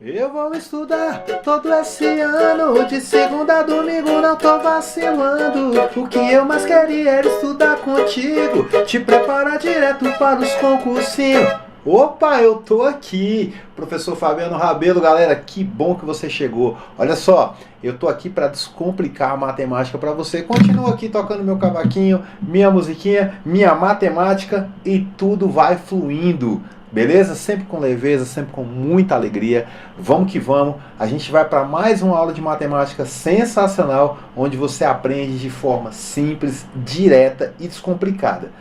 Eu vou estudar todo esse ano, de segunda a domingo não tô vacilando. O que eu mais queria era estudar contigo, te preparar direto para os concursinhos. Opa, eu tô aqui, professor Fabiano Rabelo, galera, que bom que você chegou. Olha só, eu tô aqui para descomplicar a matemática para você. Continuo aqui tocando meu cavaquinho, minha musiquinha, minha matemática e tudo vai fluindo. Beleza? Sempre com leveza, sempre com muita alegria. Vamos que vamos. A gente vai para mais uma aula de matemática sensacional, onde você aprende de forma simples, direta e descomplicada.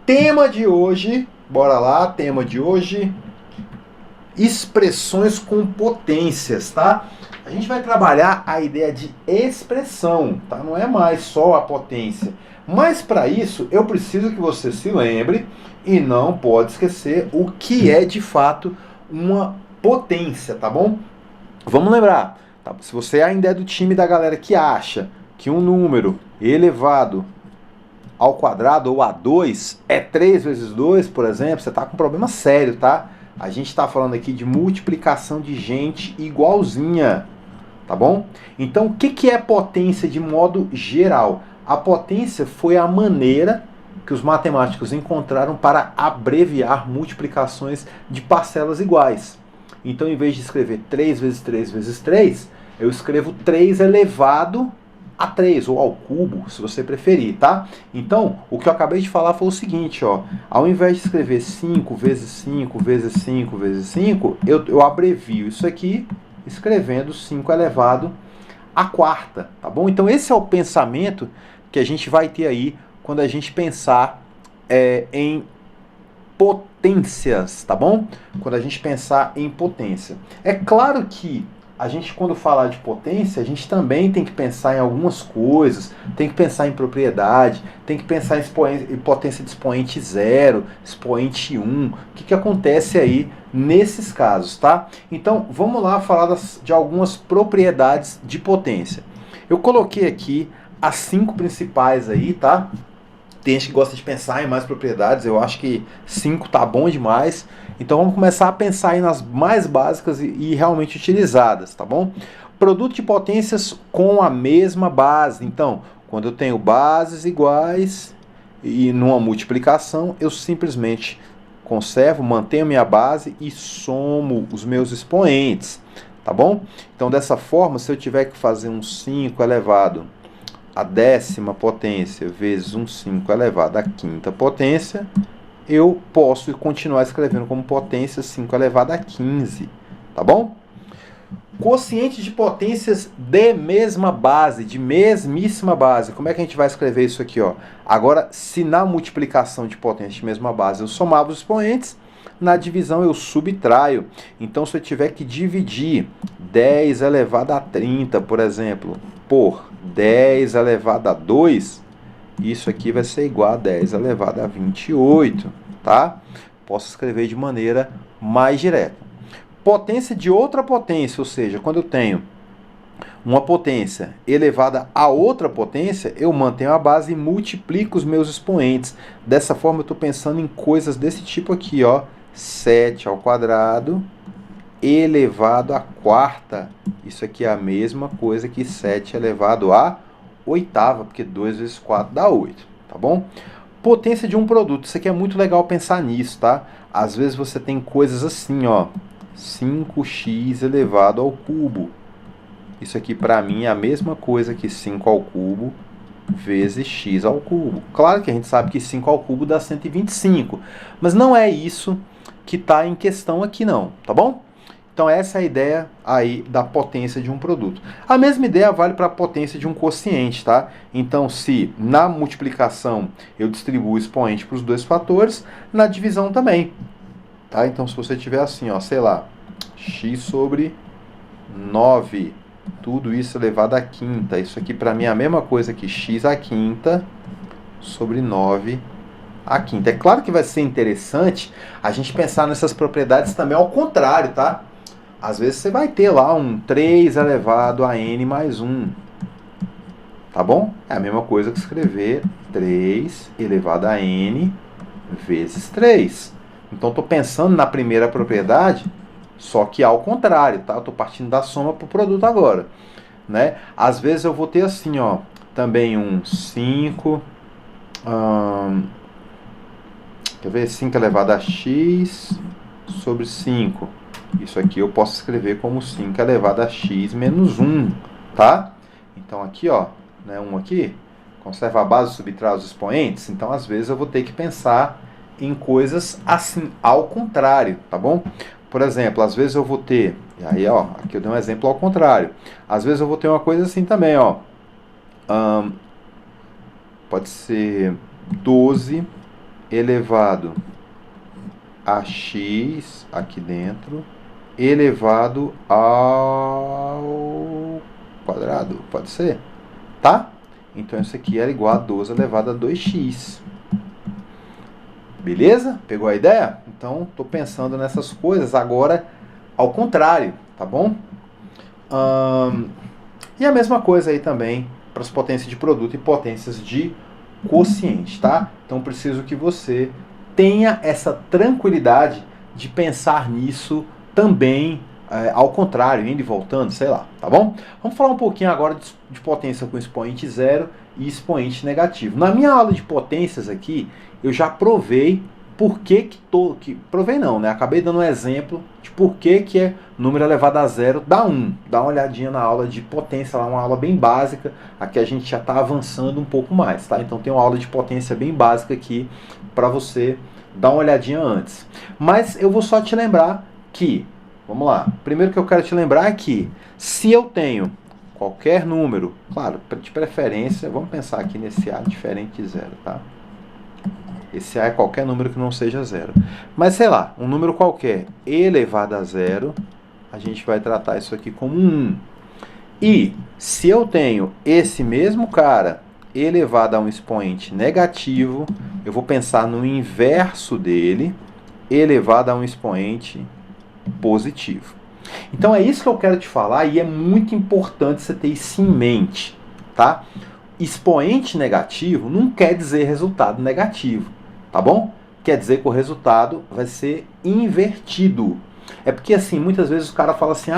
Tema de hoje, bora lá, tema de hoje, expressões com potências, tá? A gente vai trabalhar a ideia de expressão, tá? Não é mais só a potência. Mas para isso, eu preciso que você se lembre e não pode esquecer o que é de fato uma potência, tá bom? Vamos lembrar, tá? Se você ainda é do time da galera que acha que um número elevado ao quadrado ou a 2 é 3 vezes 2, por exemplo, você está com um problema sério, tá? A gente está falando aqui de multiplicação de gente igualzinha, tá bom? Então, o que é potência de modo geral? A potência foi a maneira que os matemáticos encontraram para abreviar multiplicações de parcelas iguais. Então, em vez de escrever 3 vezes 3 vezes 3, eu escrevo 3 elevado a 3, ou ao cubo, se você preferir, tá? Então, o que eu acabei de falar foi o seguinte, ó. Ao invés de escrever 5 vezes 5 vezes 5 vezes 5, eu abrevio isso aqui, escrevendo 5 elevado à quarta, tá bom? Então, esse é o pensamento que a gente vai ter aí quando a gente pensar em potências, tá bom? Quando a gente pensar em potência. É claro que a gente, quando falar de potência, a gente também tem que pensar em algumas coisas, tem que pensar em propriedade, tem que pensar em potência de expoente 0, expoente 1, o que acontece aí nesses casos, tá? Então, vamos lá falar de algumas propriedades de potência. Eu coloquei aqui as 5 principais aí, tá? Tem gente que gosta de pensar em mais propriedades, eu acho que 5 tá bom demais. Então vamos começar a pensar aí nas mais básicas e realmente utilizadas, tá bom? Produto de potências com a mesma base. Então, quando eu tenho bases iguais e numa multiplicação, eu simplesmente conservo, mantenho minha base e somo os meus expoentes, tá bom? Então, dessa forma, se eu tiver que fazer um 5 elevado a 10ª potência vezes um 5 elevado à 5ª potência, eu posso continuar escrevendo como potência 5 elevado a 15, tá bom? Quociente de potências de mesma base, de mesmíssima base. Como é que a gente vai escrever isso aqui, ó? Agora, se na multiplicação de potências de mesma base eu somava os expoentes, na divisão eu subtraio. Então, se eu tiver que dividir 10 elevado a 30, por exemplo, por 10 elevado a 2, isso aqui vai ser igual a 10 elevado a 28, tá? Posso escrever de maneira mais direta. Potência de outra potência, ou seja, quando eu tenho uma potência elevada a outra potência, eu mantenho a base e multiplico os meus expoentes. Dessa forma, eu estou pensando em coisas desse tipo aqui, ó. 7 ao quadrado elevado à quarta. Isso aqui é a mesma coisa que 7 elevado à oitava, porque 2 vezes 4 dá 8, tá bom? Potência de um produto. Isso aqui é muito legal pensar nisso, tá? Às vezes você tem coisas assim, ó. 5x elevado ao cubo. Isso aqui para mim é a mesma coisa que 5 ao cubo vezes x ao cubo. Claro que a gente sabe que 5 ao cubo dá 125, mas não é isso que está em questão aqui não, tá bom? Então essa é a ideia aí da potência de um produto. A mesma ideia vale para a potência de um quociente, tá? Então se na multiplicação eu distribuo o expoente para os dois fatores, na divisão também, tá? Então se você tiver assim, ó, sei lá, x sobre 9, tudo isso elevado à quinta. Isso aqui para mim é a mesma coisa que x à quinta sobre 9 à quinta. É claro que vai ser interessante a gente pensar nessas propriedades também ao contrário, tá? Às vezes você vai ter lá um 3 elevado a n mais 1. Tá bom? É a mesma coisa que escrever 3 elevado a n vezes 3. Então, estou pensando na primeira propriedade só que ao contrário, tá? Eu estou partindo da soma para o produto agora, né? Às vezes eu vou ter assim, ó, também um 5, quer ver? 5 elevado a x sobre 5. Isso aqui eu posso escrever como 5 elevado a x menos 1, tá? Então aqui, ó, né, 1 aqui, conserva a base, subtrai os expoentes. Então, às vezes, eu vou ter que pensar em coisas assim, ao contrário, tá bom? Por exemplo, às vezes eu vou ter, e aí, ó, aqui eu dei um exemplo ao contrário. Às vezes eu vou ter uma coisa assim também, ó. Pode ser 12 elevado a x aqui dentro, elevado ao quadrado, pode ser? Tá? Então isso aqui era igual a 12 elevado a 2x. Beleza? Pegou a ideia? Então, estou pensando nessas coisas agora ao contrário, tá bom? E a mesma coisa aí também para as potências de produto e potências de quociente, tá? Então, preciso que você tenha essa tranquilidade de pensar nisso também ao contrário, indo e voltando, sei lá, tá bom? Vamos falar um pouquinho agora de potência com expoente zero e expoente negativo. Na minha aula de potências aqui, eu já provei por que provei não, né? Acabei dando um exemplo de por que número elevado a zero dá 1. Dá uma olhadinha na aula de potência, lá uma aula bem básica. Aqui a gente já está avançando um pouco mais, tá? Então tem uma aula de potência bem básica aqui para você dar uma olhadinha antes. Mas eu vou só te lembrar que, vamos lá, primeiro que eu quero te lembrar é que se eu tenho qualquer número, claro, de preferência, vamos pensar aqui nesse A diferente de zero, tá? Esse A é qualquer número que não seja zero. Mas, sei lá, um número qualquer elevado a zero, a gente vai tratar isso aqui como 1. E se eu tenho esse mesmo cara elevado a um expoente negativo, eu vou pensar no inverso dele, elevado a um expoente positivo. Então é isso que eu quero te falar e é muito importante você ter isso em mente, tá? Expoente negativo não quer dizer resultado negativo, tá bom? Quer dizer que o resultado vai ser invertido. É porque assim, muitas vezes o cara fala assim,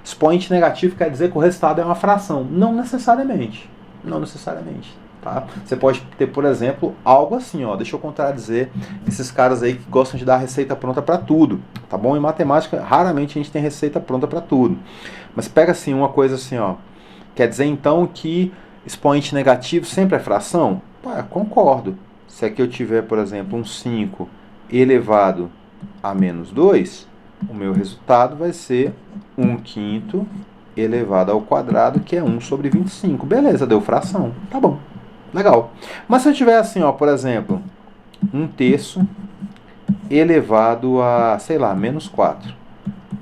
expoente negativo quer dizer que o resultado é uma fração. Não necessariamente. Não necessariamente. Tá? Você pode ter, por exemplo, algo assim, ó, deixa eu contradizer esses caras aí que gostam de dar receita pronta para tudo, tá bom? Em matemática, raramente a gente tem receita pronta para tudo. Mas pega assim, uma coisa assim, ó, quer dizer então que expoente negativo sempre é fração? Concordo. Se aqui eu tiver, por exemplo, um 5 elevado a menos 2, o meu resultado vai ser 1/5 elevado ao quadrado, que é 1 sobre 25. Beleza, deu fração. Tá bom. Legal. Mas se eu tiver assim, ó, por exemplo, 1/3 elevado a, sei lá, menos 4.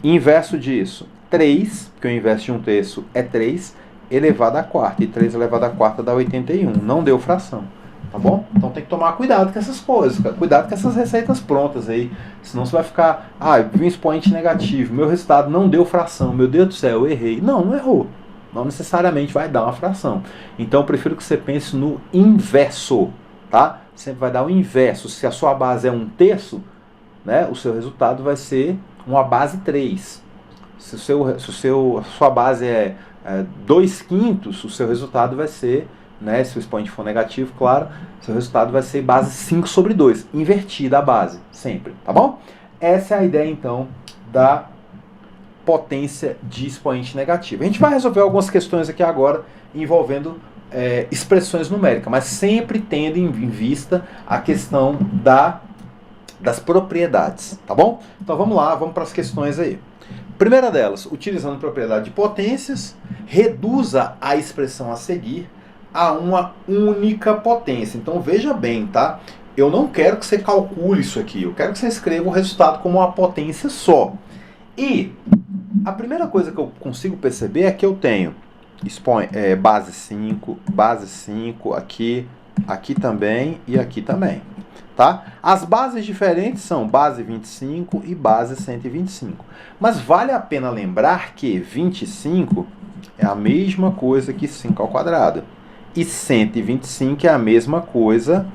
Inverso disso, 3, porque o inverso de 1/3 é 3, elevado a quarta. E 3 elevado a quarta dá 81. Não deu fração. Tá bom? Então tem que tomar cuidado com essas coisas. Cuidado com essas receitas prontas aí. Senão você vai ficar, eu vi um expoente negativo, meu resultado não deu fração. Meu Deus do céu, eu errei. Não errou. Não necessariamente vai dar uma fração. Então eu prefiro que você pense no inverso, tá? Sempre vai dar o inverso. Se a sua base é 1/3, né, o seu resultado vai ser uma base 3. Se a sua base é 2/5, o seu resultado vai ser, né, se o expoente for negativo, claro, seu resultado vai ser base 5 sobre 2. Invertida a base, sempre, tá bom? Essa é a ideia, então, da potência de expoente negativo. A gente vai resolver algumas questões aqui agora envolvendo expressões numéricas, mas sempre tendo em vista a questão das propriedades, tá bom? Então vamos lá, vamos para as questões aí. Primeira delas, utilizando propriedade de potências, reduza a expressão a seguir a uma única potência. Então veja bem, tá? Eu não quero que você calcule isso aqui, eu quero que você escreva o resultado como uma potência só. E a primeira coisa que eu consigo perceber é que eu tenho base 5 aqui, aqui também e aqui também. Tá? As bases diferentes são base 25 e base 125. Mas vale a pena lembrar que 25 é a mesma coisa que 5 ao quadrado. E 125 é a mesma coisa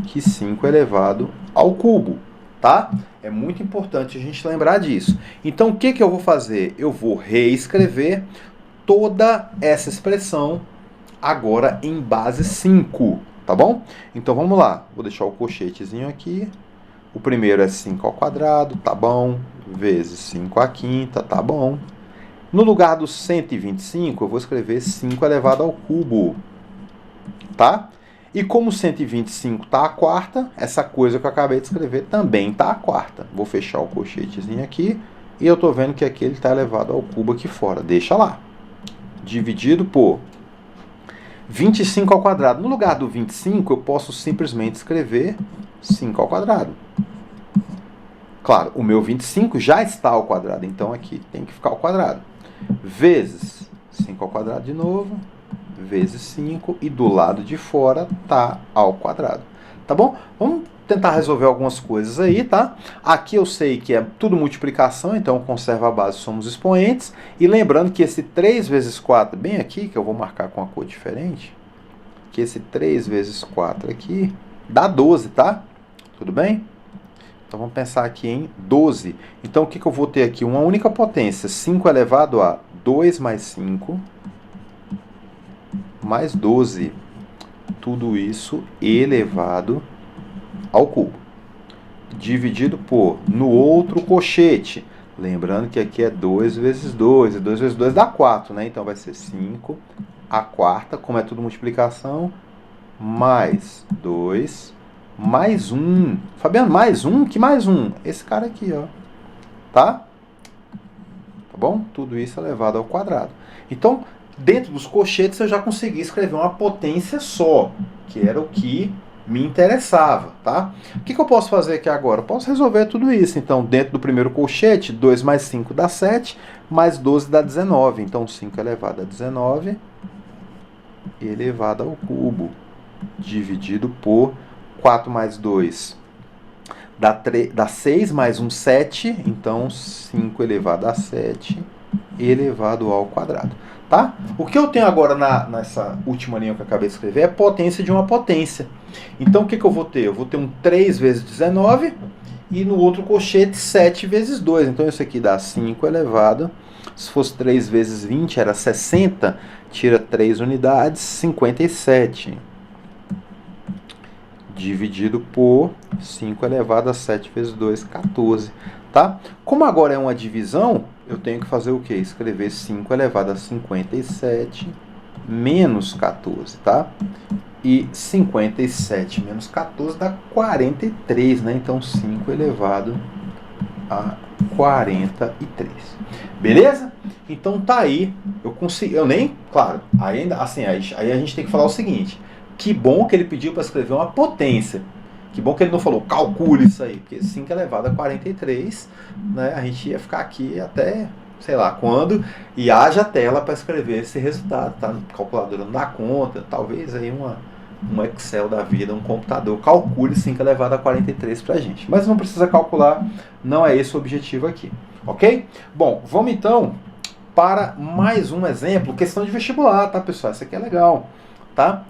que 5 elevado ao cubo. tá? É muito importante a gente lembrar disso. Então, o que eu vou fazer? Eu vou reescrever toda essa expressão agora em base 5, tá bom? Então, vamos lá. Vou deixar o colchetezinho aqui. O primeiro é 5 ao quadrado, tá bom? Vezes 5 à quinta, tá bom? No lugar do 125, eu vou escrever 5 elevado ao cubo, tá? E como 125 está à quarta, essa coisa que eu acabei de escrever também está à quarta. Vou fechar o colchetezinho aqui e eu estou vendo que aqui ele está elevado ao cubo aqui fora. Deixa lá. Dividido por 25 ao quadrado. No lugar do 25, eu posso simplesmente escrever 5 ao quadrado. Claro, o meu 25 já está ao quadrado, então aqui tem que ficar ao quadrado. Vezes 5 ao quadrado de novo. Vezes 5 e do lado de fora tá ao quadrado. Tá bom? Vamos tentar resolver algumas coisas aí, tá? Aqui eu sei que é tudo multiplicação, então conserva a base, somos expoentes. E lembrando que esse 3 vezes 4, bem aqui, que eu vou marcar com uma cor diferente, que esse 3 vezes 4 aqui dá 12, tá? Tudo bem? Então vamos pensar aqui em 12. Então o que eu vou ter aqui? Uma única potência, 5 elevado a 2 mais 5... mais 12. Tudo isso elevado ao cubo. Dividido por, no outro colchete. Lembrando que aqui é 2 vezes 2. E 2 vezes 2 dá 4, né? Então vai ser 5 a quarta, como é tudo multiplicação, mais 2, mais 1. Fabiano, mais 1? Que mais 1? Esse cara aqui, ó. Tá? Tá bom? Tudo isso elevado ao quadrado. Então, dentro dos colchetes eu já consegui escrever uma potência só, que era o que me interessava, tá? O que eu posso fazer aqui agora? Eu posso resolver tudo isso. Então, dentro do primeiro colchete, 2 mais 5 dá 7, mais 12 dá 19. Então, 5 elevado a 19 elevado ao cubo, dividido por 4 mais 2 dá 6, mais 1, 7. Então, 5 elevado a 7 elevado ao quadrado. Tá? O que eu tenho agora nessa última linha que eu acabei de escrever é potência de uma potência. Então, o que eu vou ter? Eu vou ter um 3 vezes 19 e no outro colchete 7 vezes 2. Então, isso aqui dá 5 elevado. Se fosse 3 vezes 20, era 60. Tira 3 unidades, 57. Dividido por 5 elevado a 7 vezes 2, 14. Tá? Como agora é uma divisão, eu tenho que fazer o quê? Escrever 5 elevado a 57 menos 14, tá? E 57 menos 14 dá 43, né? Então, 5 elevado a 43. Beleza? Então, tá aí. Eu consegui, eu nem, claro, ainda assim, aí a gente tem que falar o seguinte. Que bom que ele pediu para escrever uma potência. Que bom que ele não falou, calcule isso aí, porque 5 elevado a 43, né, a gente ia ficar aqui até, sei lá, quando, e haja tela para escrever esse resultado, tá? Calculadora não dá conta, talvez aí um Excel da vida, um computador, calcule 5 elevado a 43 pra gente. Mas não precisa calcular, não é esse o objetivo aqui, ok? Bom, vamos então para mais um exemplo, questão de vestibular, tá, pessoal? Essa aqui é legal, tá?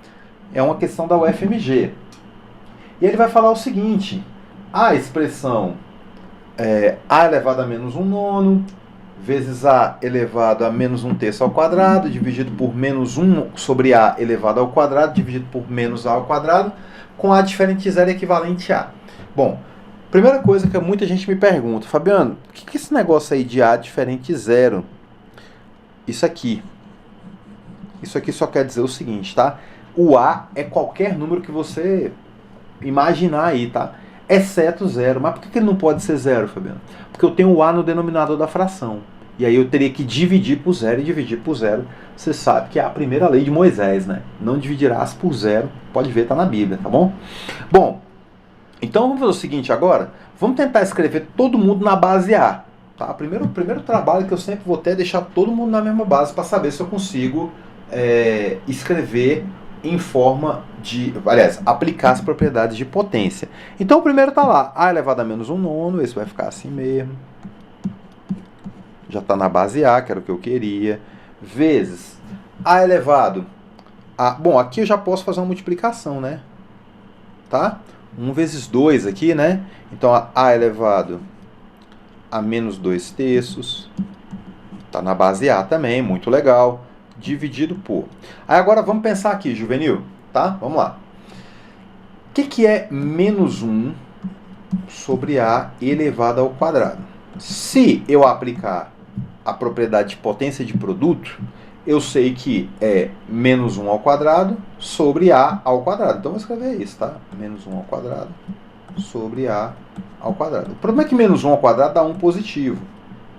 É uma questão da UFMG. E ele vai falar o seguinte, a expressão a elevado a menos 1 nono vezes a elevado a menos 1 terço ao quadrado, dividido por menos 1 sobre a elevado ao quadrado, dividido por menos a ao quadrado, com a diferente zero equivalente a. Bom, primeira coisa que muita gente me pergunta, Fabiano, o que é esse negócio aí de a diferente zero? Isso aqui só quer dizer o seguinte, tá? O a é qualquer número que você imaginar aí, tá? Exceto zero. Mas por que ele não pode ser zero, Fabiano? Porque eu tenho o a no denominador da fração. E aí eu teria que dividir por zero, e dividir por zero, você sabe que é a primeira lei de Moisés, né? Não dividirás por zero, pode ver, tá na Bíblia, tá bom? Bom, então vamos fazer o seguinte agora, vamos tentar escrever todo mundo na base A, tá? O primeiro trabalho que eu sempre vou ter é deixar todo mundo na mesma base para saber se eu consigo escrever em forma de, aliás, aplicar as propriedades de potência. Então o primeiro está lá, a elevado a menos 1 nono, esse vai ficar assim mesmo. Já está na base A, que era o que eu queria. Vezes a elevado a... Bom, aqui eu já posso fazer uma multiplicação, né? Tá? 1 vezes 2 aqui, né? Então, a elevado a menos 2 terços. Está na base A também, muito legal. Dividido por. Aí agora vamos pensar aqui, juvenil, tá? Vamos lá. O que é menos 1 sobre A elevado ao quadrado? Se eu aplicar a propriedade de potência de produto, eu sei que é menos 1 ao quadrado sobre A ao quadrado. Então, eu vou escrever isso, tá? Menos 1 ao quadrado sobre A ao quadrado. O problema é que menos 1 ao quadrado dá 1 positivo.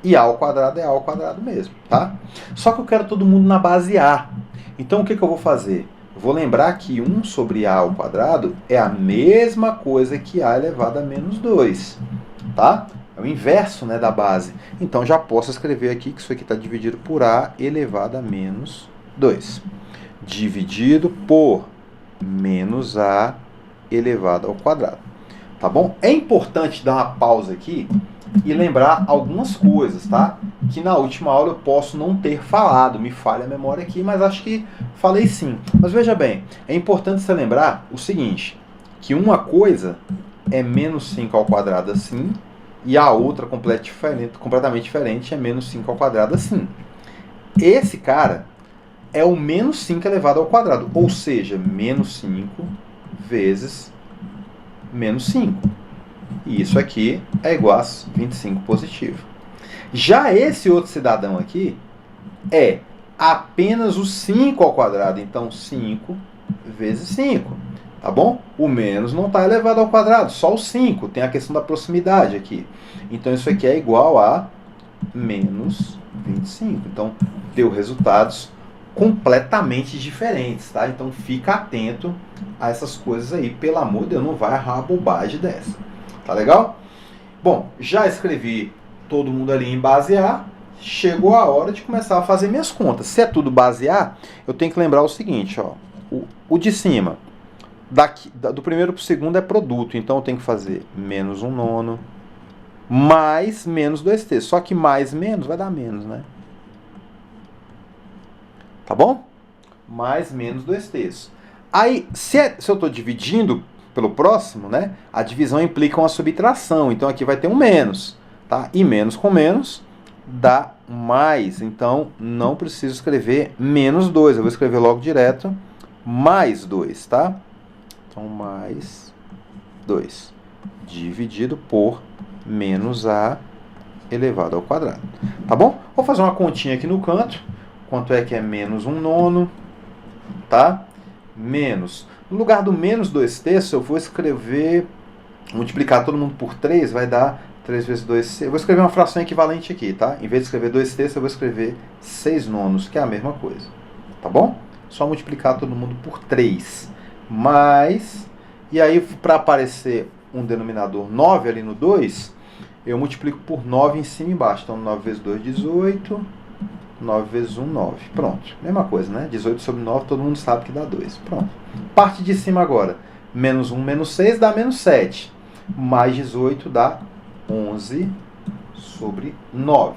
E A ao quadrado é A ao quadrado mesmo, tá? Só que eu quero todo mundo na base A. Então, o que eu vou fazer? Eu vou lembrar que 1 sobre A ao quadrado é a mesma coisa que A elevado a menos 2, tá? É o inverso, né, da base. Então, já posso escrever aqui que isso aqui está dividido por A elevado a menos 2. Dividido por menos A elevado ao quadrado. Tá bom? É importante dar uma pausa aqui e lembrar algumas coisas, tá? Que na última aula eu posso não ter falado. Me falha a memória aqui, mas acho que falei sim. Mas veja bem, é importante você lembrar o seguinte, que uma coisa é menos 5 ao quadrado assim, e a outra completamente diferente é menos 5 ao quadrado assim. Esse cara é o menos 5 elevado ao quadrado, ou seja, menos 5 vezes menos 5. E isso aqui é igual a 25 positivo. Já esse outro cidadão aqui é apenas o 5 ao quadrado. Então, 5 vezes 5. Tá bom? O menos não está elevado ao quadrado, só o 5. Tem a questão da proximidade aqui. Então, isso aqui é igual a menos 25. Então, deu resultados completamente diferentes, tá? Então, fica atento a essas coisas aí. Pelo amor de Deus, não vai errar uma bobagem dessa. Tá legal? Bom, já escrevi todo mundo ali em base A. Chegou a hora de começar a fazer minhas contas. Se é tudo base A, eu tenho que lembrar o seguinte, ó. O de cima, do primeiro para o segundo é produto. Então eu tenho que fazer menos 1 nono, mais menos 2 terços. Só que mais menos vai dar menos, né? Tá bom? Mais menos 2 terços. Aí, se eu estou dividindo pelo próximo, né? A divisão implica uma subtração. Então aqui vai ter um menos, tá? E menos com menos dá mais. Então não preciso escrever menos 2. Eu vou escrever logo direto mais 2, tá? Então mais 2 dividido por menos A elevado ao quadrado. Tá bom? Vou fazer uma continha aqui no canto. Quanto é que é menos 1 nono, tá? Menos. No lugar do menos 2 terços, eu vou escrever, multiplicar todo mundo por 3, vai dar 3 vezes 2. Eu vou escrever uma fração equivalente aqui, tá? Em vez de escrever 2 terços, eu vou escrever 6 nonos, que é a mesma coisa. Tá bom? Só multiplicar todo mundo por 3. Mais, e aí para aparecer um denominador 9 ali no 2, eu multiplico por 9 em cima e embaixo. Então 9 vezes 2, 18. 9 vezes 1, 9. Pronto. Mesma coisa, né? 18 sobre 9, todo mundo sabe que dá 2. Pronto. Parte de cima agora. Menos 1 menos 6 dá menos 7. Mais 18 dá 11 sobre 9.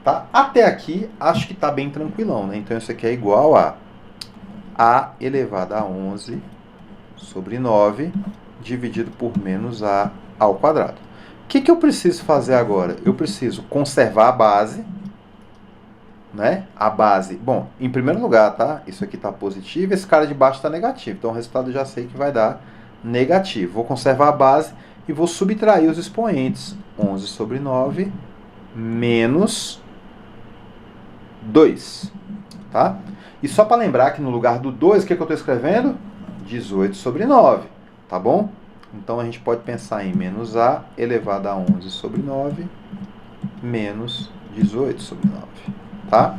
Tá? Até aqui, acho que está bem tranquilão, né? Então, isso aqui é igual a elevado a 11 sobre 9 dividido por menos A ao quadrado. O que eu preciso fazer agora? Eu preciso conservar a base, né? A base, bom, em primeiro lugar, tá? Isso aqui está positivo, esse cara de baixo está negativo. Então o resultado eu já sei que vai dar negativo. Vou conservar a base e vou subtrair os expoentes. 11 sobre 9 menos 2, tá? E só para lembrar que no lugar do 2, o que eu estou escrevendo? 18 sobre 9, tá bom? Então a gente pode pensar em menos A elevado a 11 sobre 9 menos 18 sobre 9. Tá?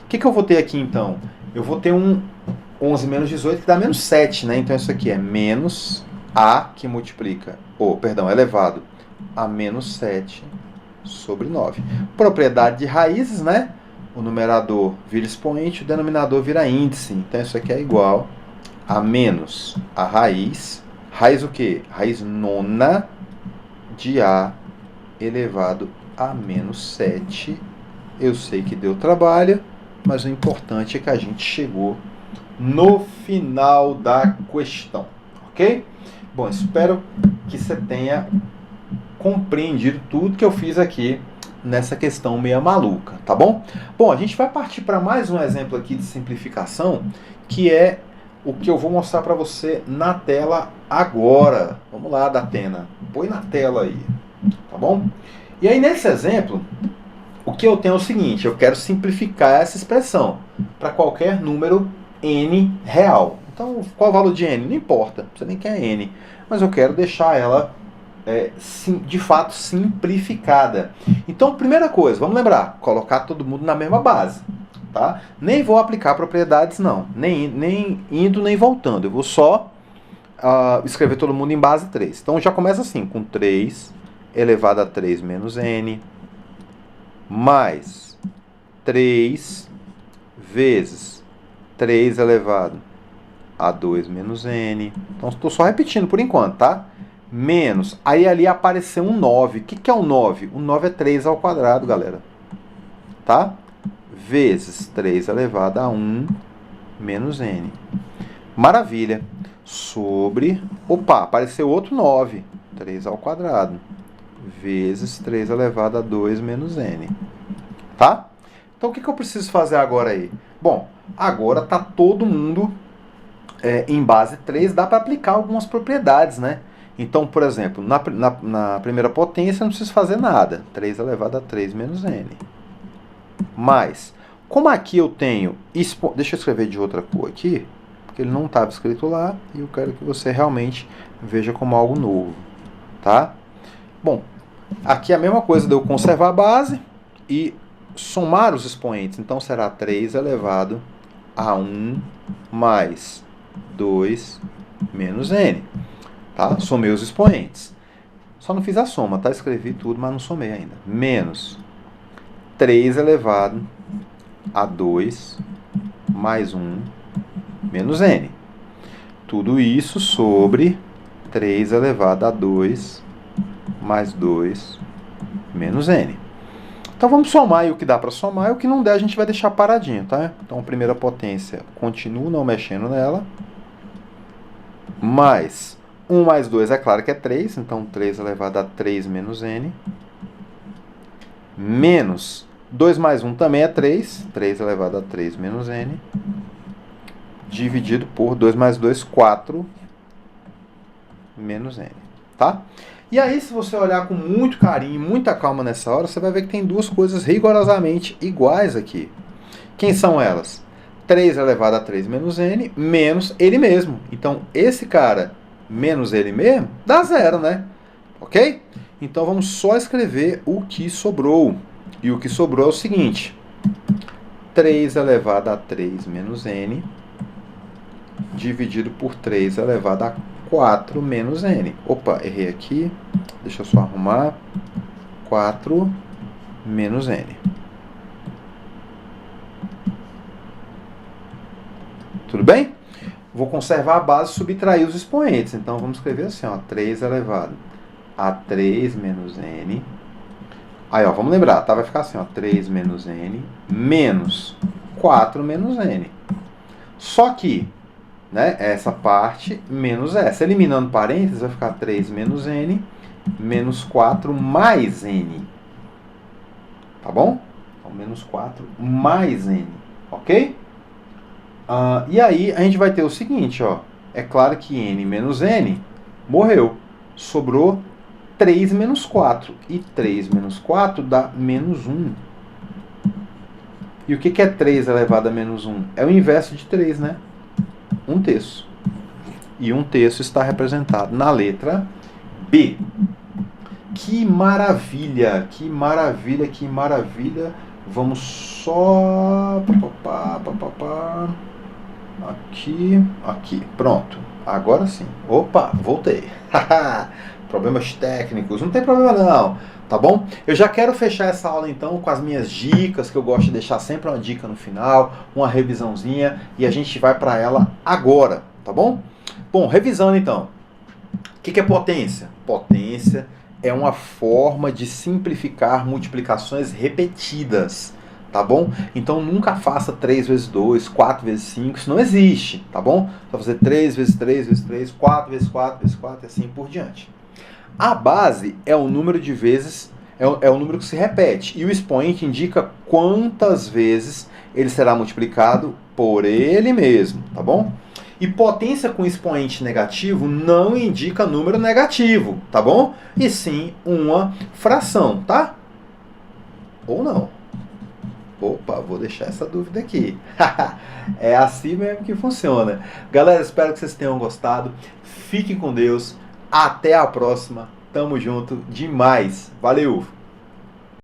O que eu vou ter aqui, então? Eu vou ter um 11 menos 18, que dá menos 7, né? Então, isso aqui é menos A, que multiplica, elevado a menos 7 sobre 9. Propriedade de raízes, né? O numerador vira expoente, o denominador vira índice. Então, isso aqui é igual a menos a raiz. Raiz o quê? Raiz nona de A elevado a menos 7. Eu sei que deu trabalho, mas o importante é que a gente chegou no final da questão, ok? Bom, espero que você tenha compreendido tudo que eu fiz aqui nessa questão meia maluca, tá bom? Bom, a gente vai partir para mais um exemplo aqui de simplificação, que é o que eu vou mostrar para você na tela agora. Vamos lá, Datena, põe na tela aí, tá bom? E aí nesse exemplo, o que eu tenho é o seguinte, eu quero simplificar essa expressão para qualquer número n real. Então, qual o valor de n? Não importa, você nem quer n, mas eu quero deixar ela de fato simplificada. Então, primeira coisa, vamos lembrar, colocar todo mundo na mesma base. Tá? Nem vou aplicar propriedades não, nem indo nem voltando, eu vou só escrever todo mundo em base 3. Então já começa assim, com 3 elevado a 3 menos n, mais 3 vezes 3 elevado a 2 menos n. Então estou só repetindo por enquanto, tá? Menos, aí ali apareceu um 9. O que é um 9? O 9 é 3 ao quadrado, galera. Tá? Vezes 3 elevado a 1 menos n. Maravilha. Sobre... Opa, apareceu outro 9. 3 ao quadrado. Vezes 3 elevado a 2 menos n. Tá? Então, o que eu preciso fazer agora aí? Bom, agora tá todo mundo em base 3. Dá para aplicar algumas propriedades, né? Então, por exemplo, na primeira potência não preciso fazer nada. 3 elevado a 3 menos n. Mas, como aqui eu tenho... Deixa eu escrever de outra cor aqui, porque ele não estava escrito lá, e eu quero que você realmente veja como algo novo. Tá? Bom, aqui é a mesma coisa de eu conservar a base e somar os expoentes. Então, será 3 elevado a 1 mais 2 menos n. Tá? Somei os expoentes. Só não fiz a soma, tá? Escrevi tudo, mas não somei ainda. Menos 3 elevado a 2 mais 1 menos n. Tudo isso sobre 3 elevado a 2 mais 2 menos n. Então vamos somar aí o que dá para somar e o que não der a gente vai deixar paradinho, tá? Então a primeira potência continuo não mexendo nela. Mais 1 mais 2 é claro que é 3, então 3 elevado a 3 menos n. Menos 2 mais 1 também é 3, 3 elevado a 3 menos n. Dividido por 2 mais 2, 4 menos n. Tá? E aí, se você olhar com muito carinho, muita calma nessa hora, você vai ver que tem duas coisas rigorosamente iguais aqui. Quem são elas? 3 elevado a 3 menos n, menos ele mesmo. Então, esse cara menos ele mesmo, dá zero, né? Ok? Então, vamos só escrever o que sobrou. E o que sobrou é o seguinte. 3 elevado a 3 menos n, dividido por 3 elevado a 4 menos n. Opa, errei aqui. Deixa eu só arrumar. 4 menos n. Tudo bem? Vou conservar a base e subtrair os expoentes. Então, vamos escrever assim, ó, 3 elevado a 3 menos n. Aí, ó, vamos lembrar, tá? Vai ficar assim, ó, 3 menos n menos 4 menos n. Só que, né, essa parte menos essa. Eliminando parênteses, vai ficar 3 menos n menos 4 mais n. Tá bom? Então, menos 4 mais n. Ok? E aí a gente vai ter o seguinte, ó. É claro que n menos n morreu. Sobrou 3 menos 4. E 3 menos 4 dá menos 1. E o que é 3 elevado a menos 1? É o inverso de 3, né? 1/3. E 1/3 está representado na letra B. Que maravilha! Que maravilha, que maravilha. Vamos só... Aqui, pronto. Agora sim. Opa, voltei. Problemas técnicos, não tem problema não, tá bom? Eu já quero fechar essa aula então com as minhas dicas, que eu gosto de deixar sempre uma dica no final, uma revisãozinha, e a gente vai para ela agora, tá bom? Bom, revisando então. O que é potência? Potência é uma forma de simplificar multiplicações repetidas. tá bom? Então nunca faça 3 vezes 2, 4 vezes 5, isso não existe, tá bom? Só fazer 3 vezes 3 vezes 3, 4 vezes 4 vezes 4 e assim por diante. A base é o número de vezes, é o número que se repete, e o expoente indica quantas vezes ele será multiplicado por ele mesmo, tá bom? E potência com expoente negativo não indica número negativo, tá bom? E sim uma fração, tá? Ou não. Opa, vou deixar essa dúvida aqui. É assim mesmo que funciona. Galera, espero que vocês tenham gostado. Fiquem com Deus. Até a próxima. Tamo junto demais. Valeu!